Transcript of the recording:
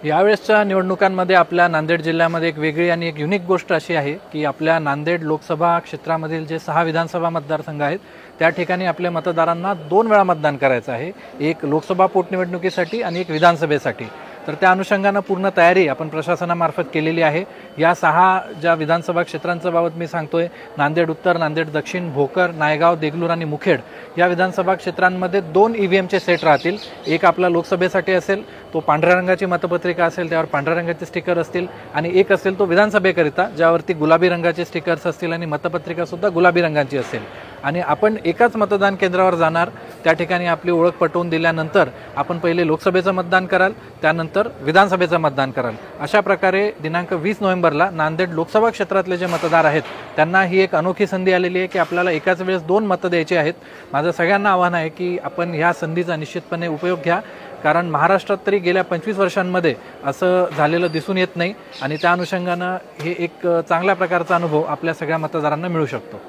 यावेळेसच्या निवडणुकांमध्ये आपल्या नांदेड जिल्ह्यामध्ये एक वेगळी आणि एक युनिक गोष्ट अशी आहे की आपल्या नांदेड लोकसभा क्षेत्रामधील जे 6 विधानसभा मतदारसंघ आहेत त्या ठिकाणी आपल्या मतदारांना 2 वेळा मतदान करायचं आहे, एक लोकसभा पोटनिवडणुकीसाठी आणि एक विधानसभेसाठी। तर त्या अनुषंगाने पूर्ण तयारी आपण प्रशासनामार्फत केलेली आहे। या 6 ज्या विधानसभा क्षेत्रांच्या बाबत मी सांगतोय, नांदेड उत्तर, नांदेड दक्षिण, भोकर, नायगाव, देगलूर आणि मुखेड या विधानसभा क्षेत्रांमध्ये 2 ईव्हीएमचे सेट राहतील। एक आपला लोकसभेसाठी असेल, तो पांढऱ्या रंगाची मतपत्रिका असेल, त्यावर पांढऱ्या रंगाचे स्टिकर असतील, आणि एक असेल तो विधानसभेकरिता ज्यावरती गुलाबी रंगाचे स्टिकर्स असतील आणि मतपत्रिका सुद्धा गुलाबी रंगाची असेल। आणि आपण एकाच मतदान केंद्रावर जाणार, त्या ठिकाणी आपली ओळख पटवून दिल्यानंतर आपण पहिले लोकसभेचं मतदान कराल, त्यानंतर विधानसभेचं मतदान कराल। अशा प्रकारे दिनांक 20 नोव्हेंबरला नांदेड लोकसभा क्षेत्रातले जे मतदार आहेत त्यांना ही एक अनोखी संधी आलेली आहे की आपल्याला एकाच वेळेस 2 मतं द्यायची आहेत। माझं सगळ्यांना आव्हान आहे की आपण ह्या संधीचा निश्चितपणे उपयोग घ्या, कारण महाराष्ट्रात तरी गेल्या 25 वर्षांमध्ये असं झालेलं दिसून येत नाही, आणि त्या अनुषंगाने हे एक चांगल्या प्रकारचा अनुभव आपल्या सगळ्या मतदारांना मिळू शकतो।